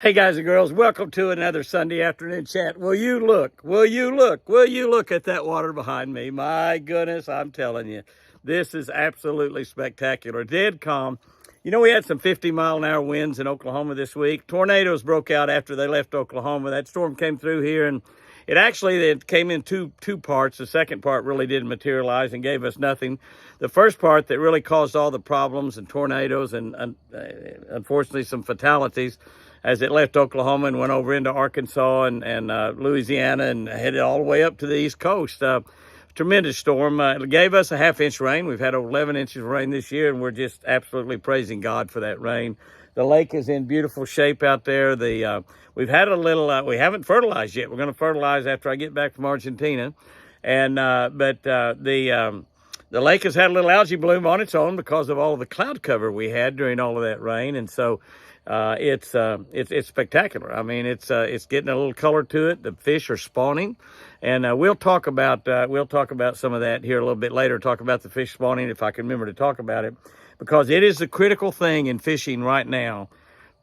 Hey guys and girls, welcome to another Sunday afternoon chat. Will you look? Will you look? Will you look at that water behind me? My goodness, I'm telling you, this is absolutely spectacular. Dead calm. You know, we had some 50-mile-an-hour winds in Oklahoma this week. Tornadoes broke out after they left Oklahoma. That storm came through here, and it came in two parts. The second part really didn't materialize and gave us nothing. The first part that really caused all the problems and tornadoes and unfortunately some fatalities as it left Oklahoma and went over into Arkansas and Louisiana and headed all the way up to the East Coast. Tremendous storm. It gave us a half-inch rain. We've had over 11 inches of rain this year, and we're just absolutely praising God for that rain. The lake is in beautiful shape out there. We've had a little, we haven't fertilized yet. We're going to fertilize after I get back from Argentina. But the lake has had a little algae bloom on its own because of all of the cloud cover we had during all of that rain. And so it's spectacular. I mean, it's getting a little color to it. The fish are spawning, and we'll talk about some of that here a little bit later. Talk about the fish spawning if I can remember to talk about it, because it is the critical thing in fishing right now,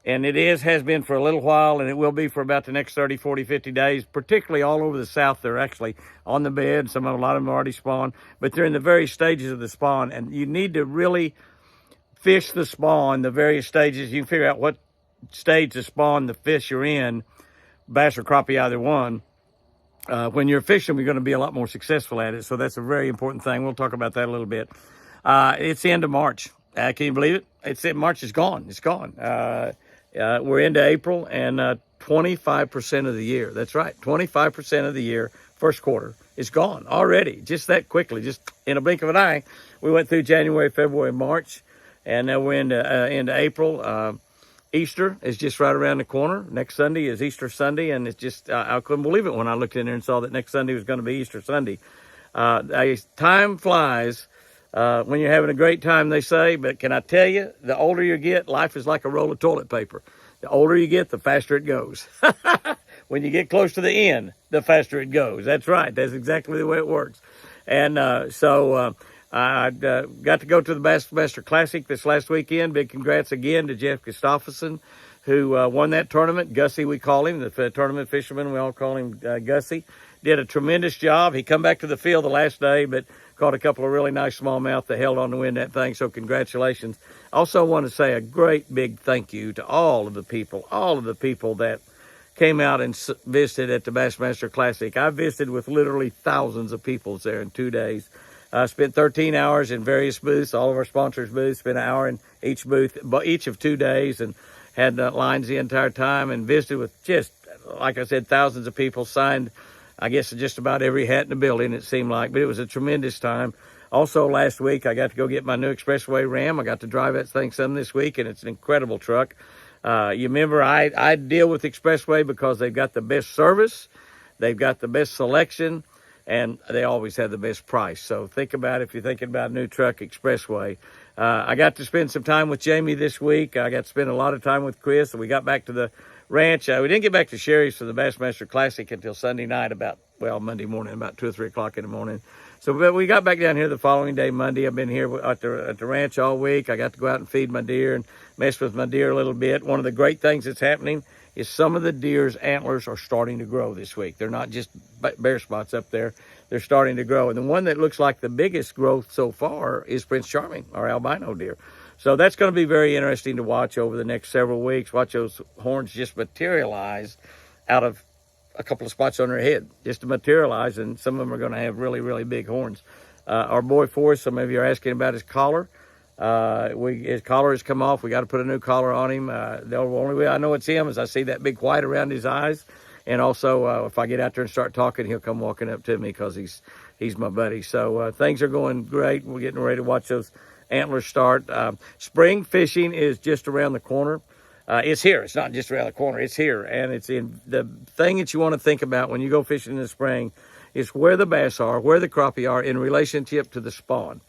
and has been for a little while, and it will be for about the next 30, 40, 50 days. Particularly all over the South, they're actually on the bed. A lot of them already spawned, but they're in the very stages of the spawn, and you need to really fish the spawn, the various stages. You can figure out what stage to spawn the fish you're in, bass or crappie, either one. When you're fishing, you're going to be a lot more successful at it. So that's a very important thing. We'll talk about that a little bit. It's the end of March. Can you believe it? March is gone. It's gone. We're into April, and 25% of the year, that's right, 25% of the year, first quarter, is gone already, just that quickly, just in a blink of an eye. We went through January, February, March, and now we're into April. Easter is just right around the corner. Next Sunday is Easter Sunday, and it's just, I couldn't believe it when I looked in there and saw that next Sunday was going to be Easter Sunday. Time flies when you're having a great time, they say, but can I tell you, the older you get, life is like a roll of toilet paper. The older you get, the faster it goes. When you get close to the end, the faster it goes. That's right. That's exactly the way it works. And I got to go to the Bassmaster Classic this last weekend. Big congrats again to Jeff Gustafson, who won that tournament. Gussie, we call him, the tournament fisherman. We all call him Gussie. Did a tremendous job. He come back to the field the last day, but caught a couple of really nice smallmouth that held on to win that thing, so congratulations. Also want to say a great big thank you to all of the people that came out and visited at the Bassmaster Classic. I visited with literally thousands of people there in 2 days. I spent 13 hours in various booths, all of our sponsors' booths, spent an hour in each booth, each of 2 days, and had lines the entire time, and visited with just, like I said, thousands of people, signed, I guess, just about every hat in the building, it seemed like, but it was a tremendous time. Also, last week, I got to go get my new Expressway Ram. I got to drive that thing some this week, and it's an incredible truck. You remember, I deal with Expressway because they've got the best service, they've got the best selection, and they always have the best price. So think about it if you're thinking about a new truck, Expressway. I got to spend some time with Jamie this week. I got to spend a lot of time with Chris. We got back to the ranch. We didn't get back to Sherry's for the Bassmaster Classic until Sunday night, Monday morning, about 2 or 3 o'clock in the morning. But we got back down here the following day, Monday. I've been here at the ranch all week. I got to go out and feed my deer and mess with my deer a little bit. One of the great things that's happening is some of the deer's antlers are starting to grow this week. They're not just bare spots up there. They're starting to grow. And the one that looks like the biggest growth so far is Prince Charming, our albino deer. So that's going to be very interesting to watch over the next several weeks. Watch those horns just materialize out of a couple of spots on their head, just to materialize, and some of them are going to have really, really big horns. Our boy Forrest, some of you are asking about his collar. His collar has come off. We got to put a new collar on him. The only way I know it's him is I see that big white around his eyes. And also, if I get out there and start talking, he'll come walking up to me because he's my buddy. So things are going great. We're getting ready to watch those antlers start. Spring fishing is just around the corner. It's here. It's not just around the corner. It's here. And it's in the thing that you want to think about when you go fishing in the spring is where the bass are, where the crappie are in relationship to the spawn.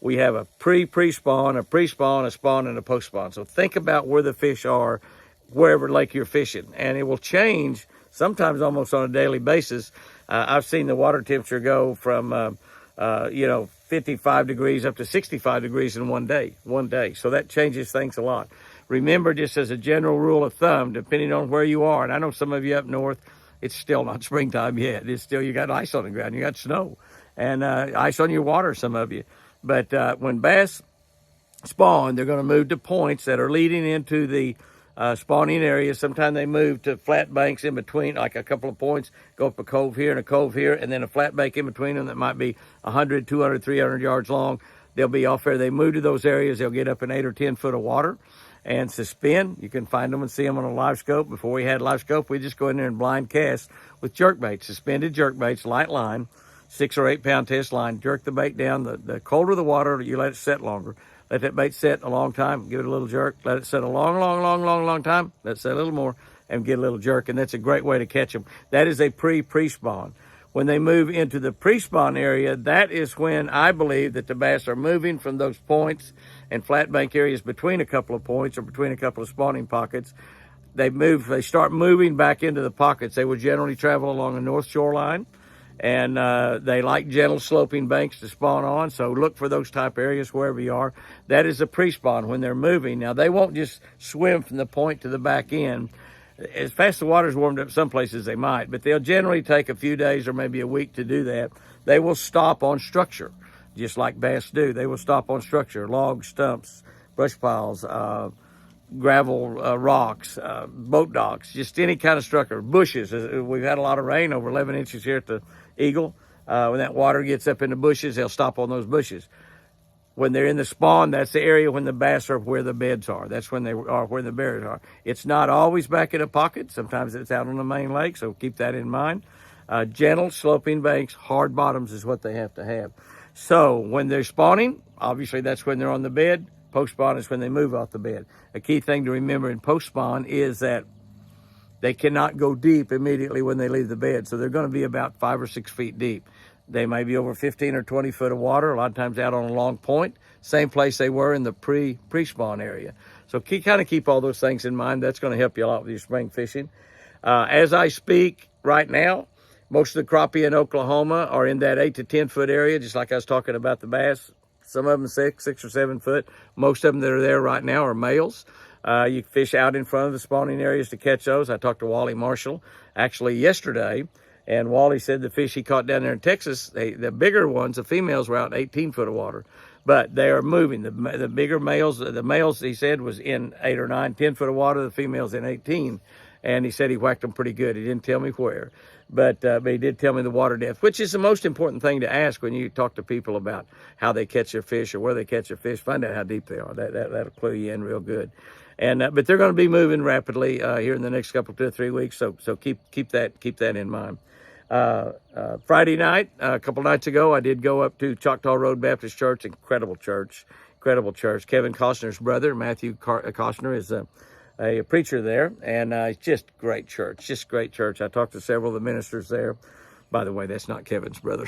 We have a pre-spawn, a pre-spawn, a spawn, and a post-spawn. So think about where the fish are, wherever lake you're fishing. And it will change sometimes almost on a daily basis. I've seen the water temperature go from, 55 degrees up to 65 degrees in one day. So that changes things a lot. remember, just as a general rule of thumb, depending on where you are, and I know some of you up north, it's still not springtime yet. It's still, you got ice on the ground, you got snow, and ice on your water, some of you. But when bass spawn, they're going to move to points that are leading into the spawning area. Sometimes they move to flat banks in between, like a couple of points, go up a cove here and a cove here, and then a flat bank in between them that might be 100, 200, 300 yards long. They'll be off there. They move to those areas. They'll get up in 8 or 10 foot of water and suspend. You can find them and see them on a live scope. Before we had live scope, we just go in there and blind cast with jerk baits, suspended jerk baits, light line, 6 or 8 pound test line. Jerk the bait down. The colder the water, you let it set longer. Let that bait set a long time, give it a little jerk, let it set a long time, let it set a little more, and get a little jerk, and that's a great way to catch them. That is a pre-spawn. When they move into the pre-spawn area, that is when I believe that the bass are moving from those points and flat bank areas between a couple of points or between a couple of spawning pockets. They start moving back into the pockets. They would generally travel along the north shoreline, and they like gentle sloping banks to spawn on, so look for those type areas wherever you are. That is a pre-spawn when they're moving. Now, they won't just swim from the point to the back end. As fast as the water's warmed up, some places they might, but they'll generally take a few days or maybe a week to do that. They will stop on structure, just like bass do. They will stop on structure, logs, stumps, brush piles, gravel, rocks, boat docks, just any kind of structure, bushes. We've had a lot of rain, over 11 inches here at the Eagle. When that water gets up in the bushes, they'll stop on those bushes. When they're in the spawn, that's the area when the bass are where the beds are. That's when they are where the bears are. It's not always back in a pocket. Sometimes it's out on the main lake, so keep that in mind. Gentle sloping banks, hard bottoms is what they have to have. So when they're spawning, obviously that's when they're on the bed. Post-spawn is when they move off the bed. A key thing to remember in post-spawn is that they cannot go deep immediately when they leave the bed. So they're going to be about 5 or 6 feet deep. They may be over 15 or 20 foot of water, a lot of times out on a long point, same place they were in the pre-spawn area. So keep all those things in mind. That's going to help you a lot with your spring fishing. As I speak right now, most of the crappie in Oklahoma are in that 8 to 10 foot area, just like I was talking about the bass. Some of them 6 or 7 foot. Most of them that are there right now are males. You fish out in front of the spawning areas to catch those. I talked to Wally Marshall actually yesterday, and Wally said the fish he caught down there in Texas, the bigger ones, the females were out 18 foot of water. But they are moving. The bigger males, the males, he said, was in 8 or 9, 10 foot of water. The females in 18. And he said he whacked them pretty good. He didn't tell me where. But he did tell me the water depth, which is the most important thing to ask when you talk to people about how they catch their fish or where they catch their fish. Find out how deep they are. That'll clue you in real good. And but they're going to be moving rapidly here in the next couple, 2 or 3 weeks. So keep that in mind. Friday night, a couple nights ago, I did go up to Choctaw Road Baptist Church. Incredible church. Kevin Costner's brother, Matthew Costner, is a preacher there, and it's just great church. I talked to several of the ministers there. By the way, that's not Kevin's brother.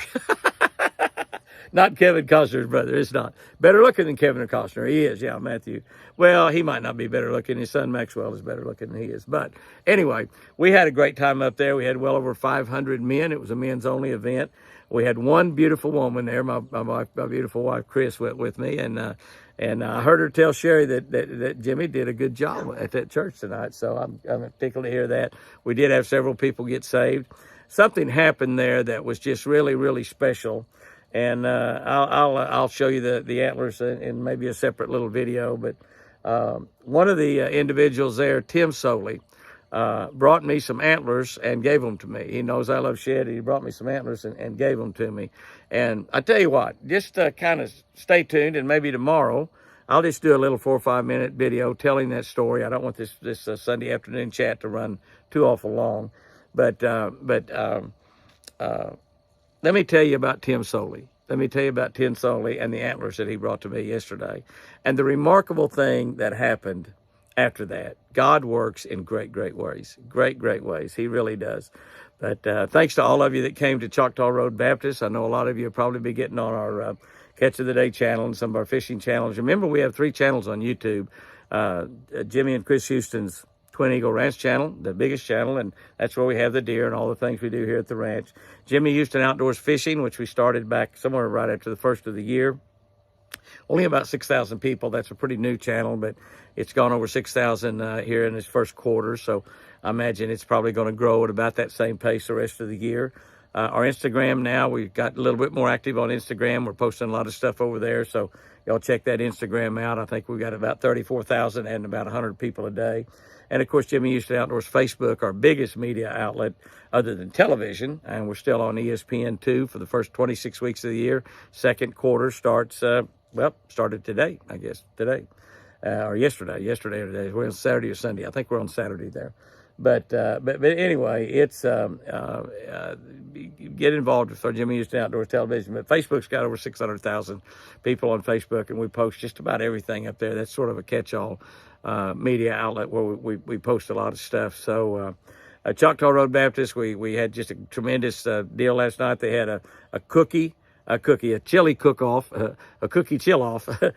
Not Kevin Costner's brother. It's not. Better looking than Kevin Costner. He is, yeah, Matthew. Well, he might not be better looking. His son Maxwell is better looking than he is. But anyway, we had a great time up there. We had well over 500 men. It was a men's only event. We had one beautiful woman there. My beautiful wife, Chris, went with me. And I heard her tell Sherry that Jimmy did a good job at that church tonight. So I'm tickled to hear that. We did have several people get saved. Something happened there that was just really, really special. And I'll show you the antlers in maybe a separate little video. But one of the individuals there, Tim Soley, brought me some antlers and gave them to me. He knows I love shed. He brought me some antlers and gave them to me. And I tell you what, just kind of stay tuned, and maybe tomorrow I'll just do a little 4 or 5 minute video telling that story. I don't want this Sunday afternoon chat to run too awful long. But let me tell you about Tim Soley. Let me tell you about Tim Soley and the antlers that he brought to me yesterday. And the remarkable thing that happened after that. God works in great, great ways. Great, great ways. He really does. But thanks to all of you that came to Choctaw Road Baptist. I know a lot of you will probably be getting on our Catch of the Day channel and some of our fishing channels. Remember, we have 3 channels on YouTube. Jimmy and Chris Houston's Twin Eagle Ranch channel, the biggest channel, and that's where we have the deer and all the things we do here at the ranch. Jimmy Houston Outdoors Fishing, which we started back somewhere right after the first of the year. only about 6,000 people. That's a pretty new channel, but it's gone over 6,000 here in its first quarter. So I imagine it's probably going to grow at about that same pace the rest of the year. Our Instagram now, we've got a little bit more active on Instagram. We're posting a lot of stuff over there. So y'all check that Instagram out. I think we've got about 34,000 and about 100 people a day. And of course, Jimmy Houston Outdoors Facebook, our biggest media outlet other than television. And we're still on ESPN2 for the first 26 weeks of the year. Second quarter starts, started today, I guess, today. Or yesterday or today. We're on Saturday or Sunday. I think we're on Saturday there. But anyway, it's get involved with our Jimmy Houston Outdoors television. But Facebook's got over 600,000 people on Facebook, and we post just about everything up there. That's sort of a catch-all media outlet where we post a lot of stuff. So Choctaw Road Baptist, we had just a tremendous deal last night. They had a chili cook-off, a cookie chill-off, a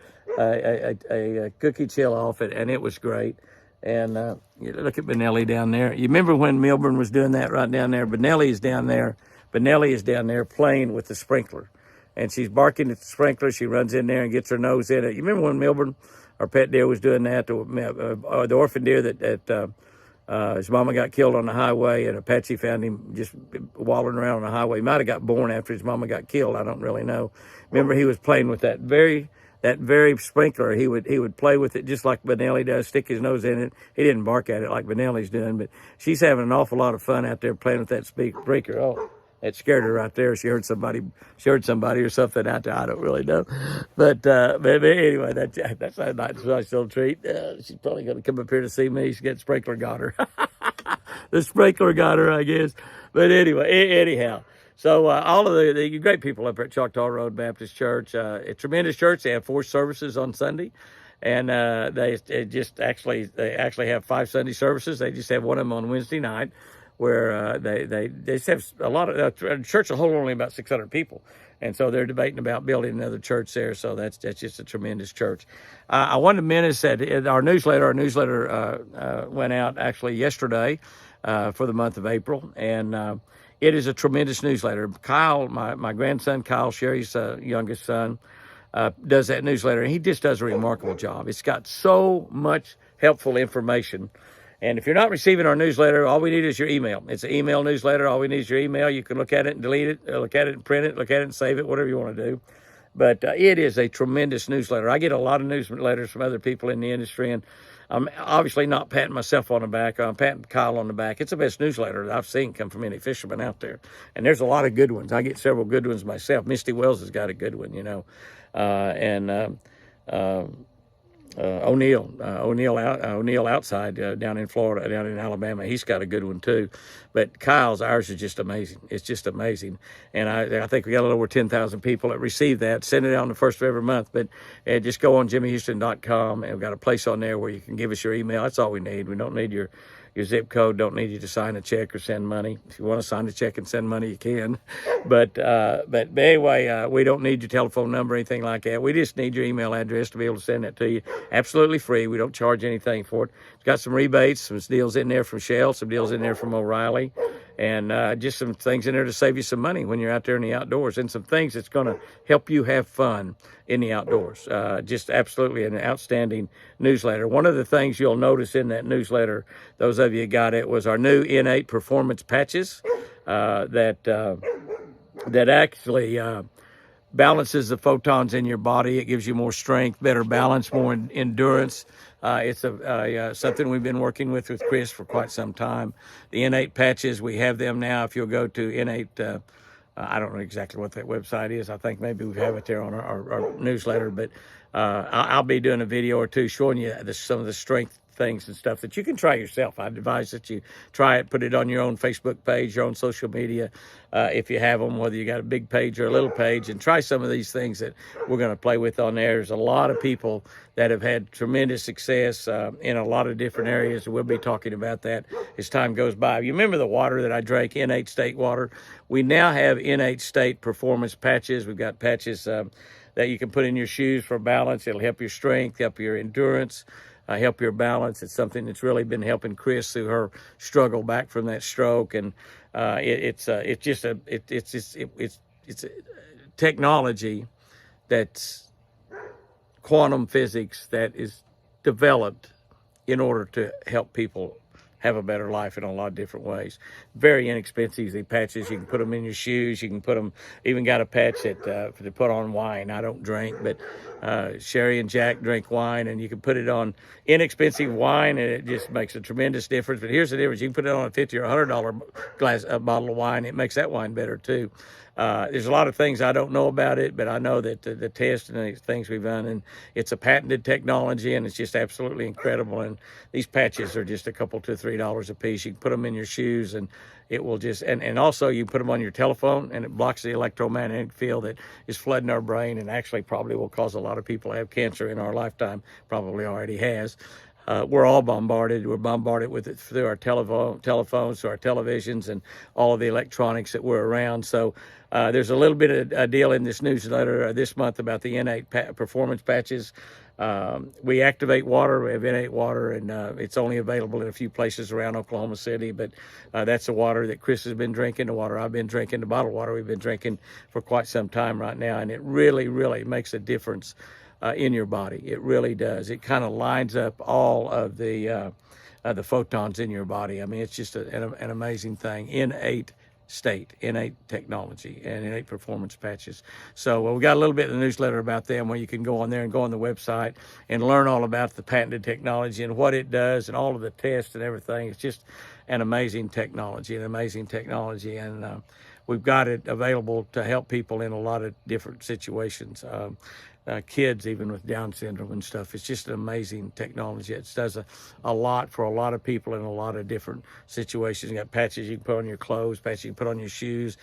cookie chill-off, and it was great. And look at Benelli down there. You remember when Milburn was doing that right down there? Benelli is down there. Benelli is down there playing with the sprinkler. And she's barking at the sprinkler. She runs in there and gets her nose in it. You remember when Milburn, our pet deer, was doing that? The orphan deer that his mama got killed on the highway, and Apache found him just wallowing around on the highway. He might have got born after his mama got killed. I don't really know. Remember, he was playing with that very sprinkler. He would play with it just like Benelli does, stick his nose in it. He didn't bark at it like Benelli's doing, but she's having an awful lot of fun out there playing with that sprinkler. Oh, that scared her right there. She heard somebody or something out there. I don't really know, but anyway, that's a nice little treat. She's probably going to come up here to see me. She got sprinkler got her. The sprinkler got her, I guess. But anyway, anyhow. So all of the great people up at Choctaw Road Baptist Church, a tremendous church. They have 4 services on Sunday, and they actually have 5 Sunday services. They just have one of them on Wednesday night, where they just have a lot of church will hold only about 600 people, and so they're debating about building another church there. So that's just a tremendous church. I wanted to mention that our newsletter went out actually yesterday for the month of April, and it is a tremendous newsletter. Kyle, my grandson, Kyle, Sherry's youngest son, does that newsletter, and he just does a remarkable job. It's got so much helpful information. And if you're not receiving our newsletter, all we need is your email. It's an email newsletter. All we need is your email. You can look at it and delete it, look at it and print it, look at it and save it, whatever you want to do. But it is a tremendous newsletter. I get a lot of newsletters from other people in the industry, and I'm obviously not patting myself on the back. I'm patting Kyle on the back. It's the best newsletter that I've seen come from any fisherman out there. And there's a lot of good ones. I get several good ones myself. Misty Wells has got a good one, O'Neill outside down in Florida, down in Alabama. He's got a good one too. But ours is just amazing. It's just amazing. And I think we got a little over 10,000 people that receive that. Send it out on the first of every month. But just go on jimmyhouston.com, and we've got a place on there where you can give us your email. That's all we need. We don't need your zip code. Don't need you to sign a check or send money. If you want to sign a check and send money, you can. But anyway, we don't need your telephone number or anything like that. We just need your email address to be able to send that to you. Absolutely free. We don't charge anything for it. It's got some rebates, some deals in there from Shell, some deals in there from O'Reilly, and just some things in there to save you some money when you're out there in the outdoors, and some things that's going to help you have fun in the outdoors. Just absolutely an outstanding newsletter. One of the things you'll notice in that newsletter, those of you got it, was our new N8 performance patches that actually balances the photons in your body. It gives you more strength, better balance, more endurance. It's something we've been working with Chris for quite some time. The N8 patches, we have them now. If you'll go to N8, I don't know exactly what that website is. I think maybe we have it there on our newsletter, but I'll be doing a video or two showing you some of the strength things and stuff that you can try yourself. I'd advise that you try it, put it on your own Facebook page, your own social media, if you have them, whether you got a big page or a little page, and try some of these things that we're going to play with on there. There's a lot of people that have had tremendous success in a lot of different areas. We'll be talking about that as time goes by. You remember the water that I drank, N8 State water? We now have N8 State performance patches. We've got patches that you can put in your shoes for balance. It'll help your strength, help your endurance, help your balance. It's something that's really been helping Chris through her struggle back from that stroke, and it's technology that's quantum physics that is developed in order to help people have a better life in a lot of different ways. Very inexpensive. The patches, you can put them in your shoes. You can put them, even got a patch that to put on wine. I don't drink, but Sherry and Jack drink wine, and you can put it on inexpensive wine, and it just makes a tremendous difference. But here's the difference. You can put it on a $50 or $100 bottle of wine. It makes that wine better too. There's a lot of things I don't know about it, but I know that the tests and the things we've done, and it's a patented technology, and it's just absolutely incredible. And these patches are just a couple, $2 or $3 a piece. You can put them in your shoes, and it will just, and also you put them on your telephone, and it blocks the electromagnetic field that is flooding our brain, and actually probably will cause a lot of people to have cancer in our lifetime, probably already has. We're all bombarded. We're bombarded with it through our telephones, through our televisions, and all of the electronics that we're around. So there's a little bit of a deal in this newsletter this month about the N8 performance patches. We activate water. We have N8 water, and it's only available in a few places around Oklahoma City. But that's the water that Chris has been drinking, the water I've been drinking, the bottled water we've been drinking for quite some time right now. And it really, really makes a difference in your body. It really does. It kind of lines up all of the photons in your body. I mean, it's just an amazing thing. N8 state, N8 technology, and N8 performance patches. So we got a little bit in the newsletter about them, where you can go on there and go on the website and learn all about the patented technology and what it does and all of the tests and everything. It's just an amazing technology, and we've got it available to help people in a lot of different situations. Kids, even with Down syndrome and stuff. It's just an amazing technology. It does a lot for a lot of people in a lot of different situations. You got patches you can put on your clothes, patches you can put on your shoes,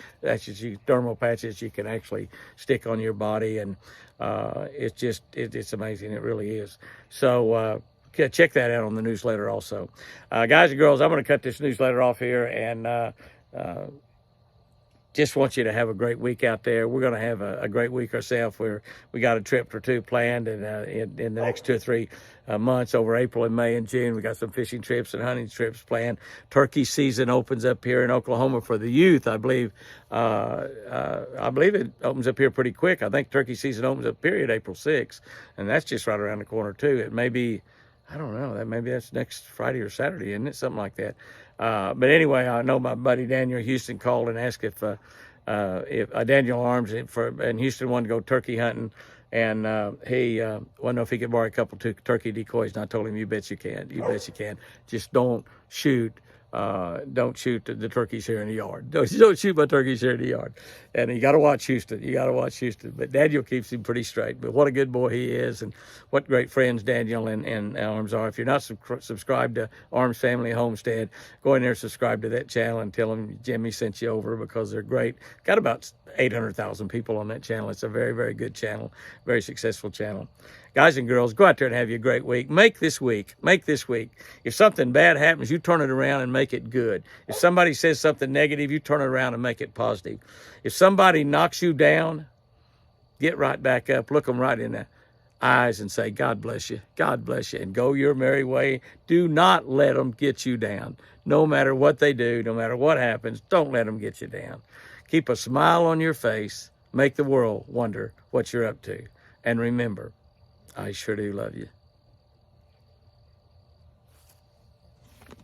thermal patches you can actually stick on your body, and it's amazing. It really is. So check that out on the newsletter also. Guys and girls, I'm going to cut this newsletter off here, and just want you to have a great week out there. We're going to have a great week ourselves. We got a trip or two planned, and in the next 2 or 3 months, over April and May and June, we got some fishing trips and hunting trips planned. Turkey season opens up here in Oklahoma for the youth. I believe it opens up here pretty quick. I think turkey season opens up period April 6th, and that's just right around the corner too. It may be, I don't know, maybe that's next Friday or Saturday, isn't it? Something like that. But anyway, I know my buddy Daniel Houston called and asked if Daniel Arms in Houston wanted to go turkey hunting, and he wanted to know if he could borrow a couple turkey decoys. And I told him, you bet you can. You bet you can. Just don't shoot. Don't shoot the turkeys here in the yard. Don't shoot my turkeys here in the yard. And you got to watch Houston. You got to watch Houston. But Daniel keeps him pretty straight. But what a good boy he is, and what great friends Daniel and Arms are. If you're not subscribed to Arms Family Homestead, go in there and subscribe to that channel and tell them Jimmy sent you over, because they're great. Got about 800,000 people on that channel. It's a very, very good channel, very successful channel. Guys and girls, go out there and have you a great week. Make this week. If something bad happens, you turn it around and make it good. If somebody says something negative, you turn it around and make it positive. If somebody knocks you down, get right back up, look them right in the eyes and say, God bless you, and go your merry way. Do not let them get you down. No matter what they do, no matter what happens, don't let them get you down. Keep a smile on your face. Make the world wonder what you're up to. And remember, I sure do love you.